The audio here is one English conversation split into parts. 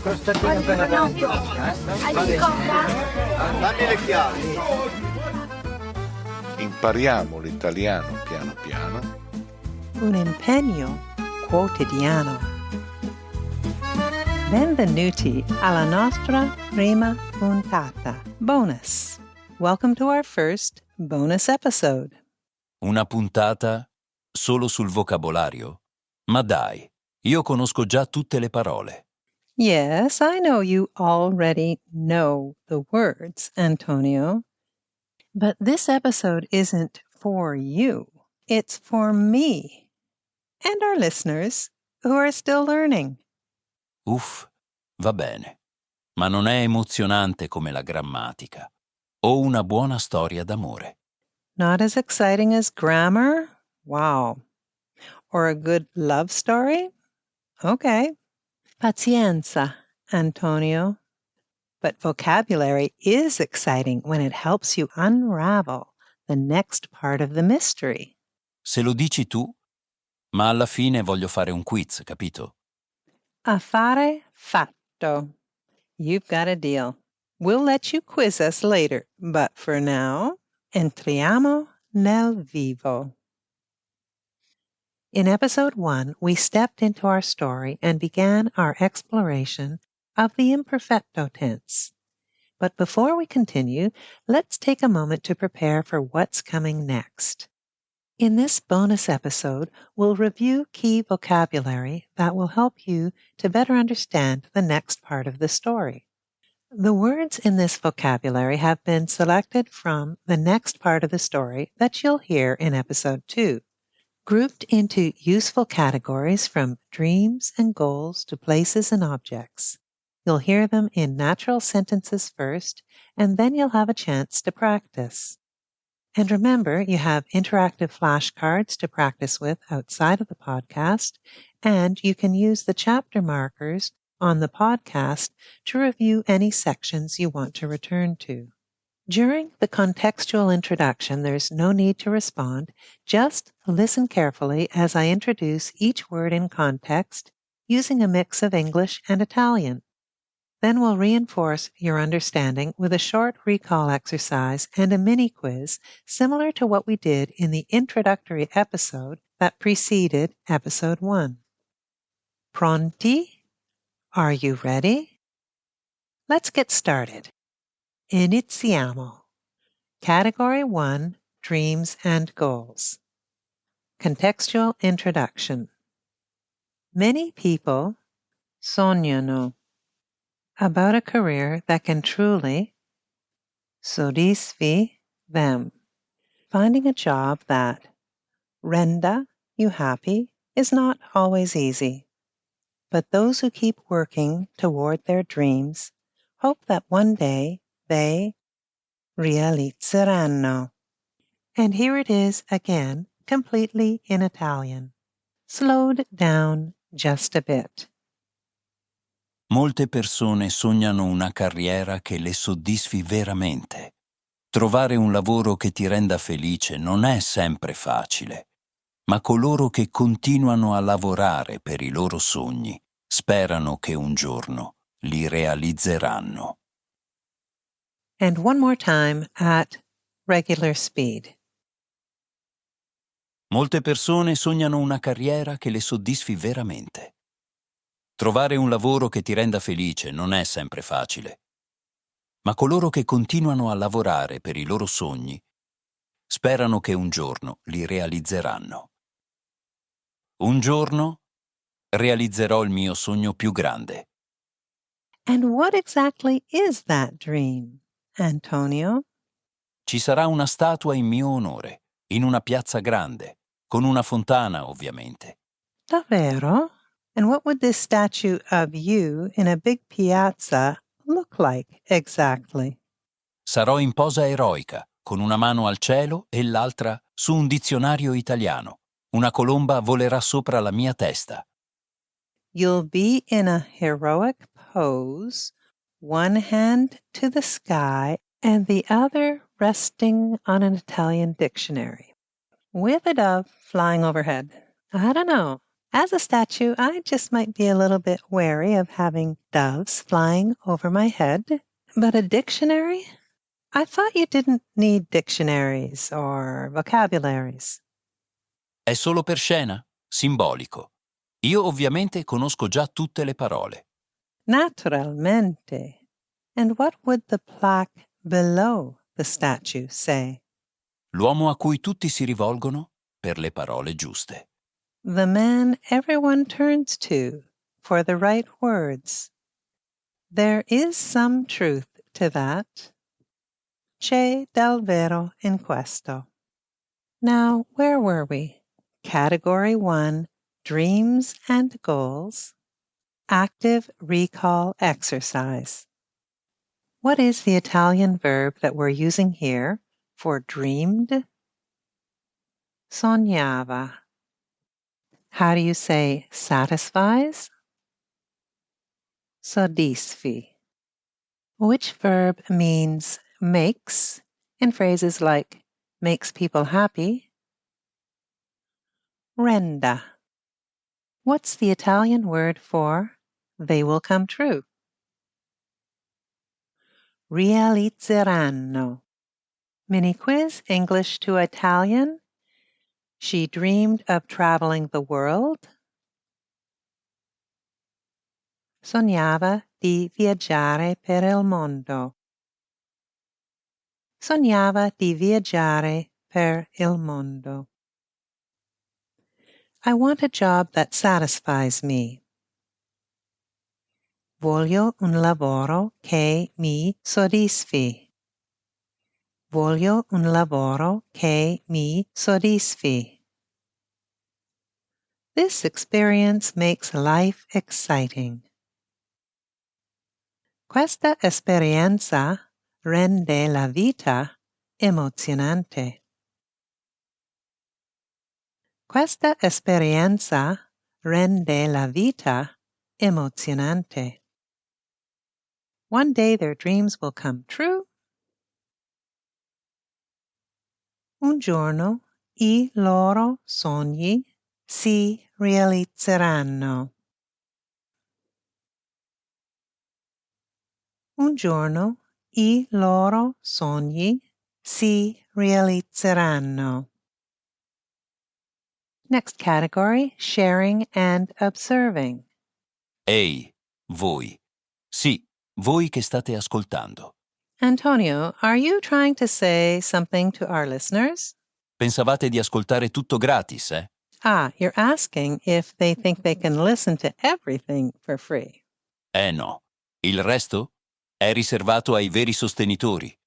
Crostatina appena aperto. Dammi le chiavi. Impariamo l'italiano piano piano. Un impegno quotidiano. Benvenuti alla nostra prima puntata. Bonus. Welcome to our first bonus episode. Una puntata solo sul vocabolario? Ma dai, io conosco già tutte le parole. Yes, I know you already know the words, Antonio. But this episode isn't for you. It's for me and our listeners who are still learning. Uff, va bene. Ma non è emozionante come la grammatica o una buona storia d'amore. Not as exciting as grammar? Wow. Or a good love story? Okay. Pazienza, Antonio. But vocabulary is exciting when it helps you unravel the next part of the mystery. Se lo dici tu, ma alla fine voglio fare un quiz, capito? Affare fatto. You've got a deal. We'll let you quiz us later, but for now, entriamo nel vivo. In episode 1, we stepped into our story and began our exploration of the imperfecto tense. But before we continue, let's take a moment to prepare for what's coming next. In this bonus episode, we'll review key vocabulary that will help you to better understand the next part of the story. The words in this vocabulary have been selected from the next part of the story that you'll hear in episode 2. Grouped into useful categories from dreams and goals to places and objects. You'll hear them in natural sentences first, and then you'll have a chance to practice. And remember, you have interactive flashcards to practice with outside of the podcast, and you can use the chapter markers on the podcast to review any sections you want to return to. During the contextual introduction, there's no need to respond. Just listen carefully as I introduce each word in context using a mix of English and Italian. Then we'll reinforce your understanding with a short recall exercise and a mini quiz similar to what we did in the introductory episode that preceded episode 1. Pronti? Are you ready? Let's get started. Iniziamo. Category 1, Dreams and Goals. Contextual Introduction. Many people sognano about a career that can truly soddisfi them. Finding a job that renda you happy is not always easy. But those who keep working toward their dreams hope that one day they realizzeranno. And here it is again, completely in Italian. Slowed down just a bit. Molte persone sognano una carriera che le soddisfi veramente. Trovare un lavoro che ti renda felice non è sempre facile, ma coloro che continuano a lavorare per i loro sogni sperano che un giorno li realizzeranno. And one more time at regular speed. Molte persone sognano una carriera che le soddisfi veramente. Trovare un lavoro che ti renda felice non è sempre facile, ma coloro che continuano a lavorare per i loro sogni sperano che un giorno li realizzeranno. Un giorno realizzerò il mio sogno più grande. And what exactly is that dream, Antonio? Ci sarà una statua in mio onore, in una piazza grande, con una fontana, ovviamente. Davvero? And what would this statue of you in a big piazza look like exactly? Sarò in posa eroica, con una mano al cielo e l'altra su un dizionario italiano. Una colomba volerà sopra la mia testa. You'll be in a heroic pose, one hand to the sky and the other resting on an Italian dictionary, with a dove flying overhead. I don't know. As a statue, I just might be a little bit wary of having doves flying over my head. But a dictionary? I thought you didn't need dictionaries or vocabularies. È solo per scena, simbolico. Io ovviamente conosco già tutte le parole. Naturalmente. And what would the plaque below the statue say? L'uomo a cui tutti si rivolgono per le parole giuste. The man everyone turns to for the right words. There is some truth to that. C'è del vero in questo. Now, where were we? Category 1, Dreams and Goals. Active recall exercise. What is the Italian verb that we're using here for dreamed? Sognava. How do you say satisfies? Soddisfi. Which verb means makes in phrases like makes people happy? Renda. What's the Italian word for they will come true? Realizzeranno. Mini quiz, English to Italian. She dreamed of traveling the world. Sognava di viaggiare per il mondo. Sognava di viaggiare per il mondo. I want a job that satisfies me. Voglio un lavoro che mi soddisfi. Voglio un lavoro che mi soddisfi. This experience makes life exciting. Questa esperienza rende la vita emozionante. Questa esperienza rende la vita emozionante. One day their dreams will come true. Un giorno I loro sogni si realizzeranno. Un giorno I loro sogni si realizzeranno. Next category, sharing and observing. Ehi, voi. Sì, voi che state ascoltando. Antonio, are you trying to say something to our listeners? Pensavate di ascoltare tutto gratis, eh? Ah, you're asking if they think they can listen to everything for free. No. Il resto è riservato ai veri sostenitori.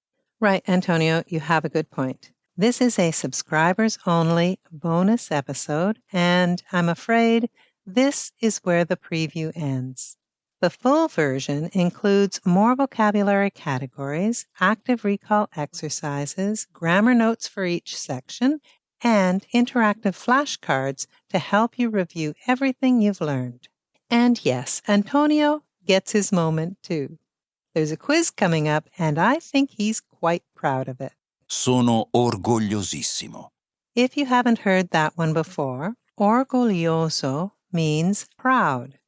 Right, Antonio, you have a good point. This is a subscribers-only bonus episode, and I'm afraid this is where the preview ends. The full version includes more vocabulary categories, active recall exercises, grammar notes for each section, and interactive flashcards to help you review everything you've learned. And yes, Antonio gets his moment too. There's a quiz coming up, and I think he's quite proud of it. Sono orgogliosissimo. If you haven't heard that one before, orgoglioso means proud.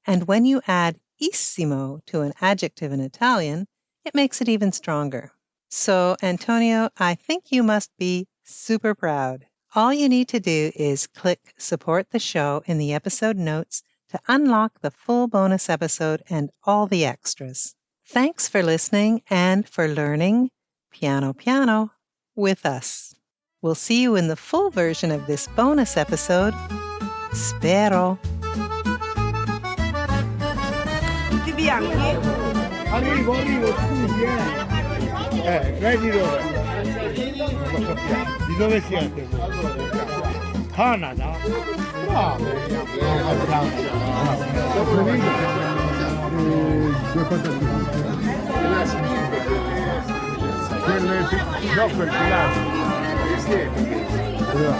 And when you add issimo to an adjective in Italian, it makes it even stronger. So, Antonio, I think you must be super proud. All you need to do is click support the show in the episode notes to unlock the full bonus episode and all the extras. Thanks for listening and for learning piano piano with us. We'll see you in the full version of this bonus episode. Spero. Tutti bianchi? Arrivo, scusi, lei di dove? Lo sappiamo. Di dove siete voi? Canada? Bravo! No, quel pilastro. No, no.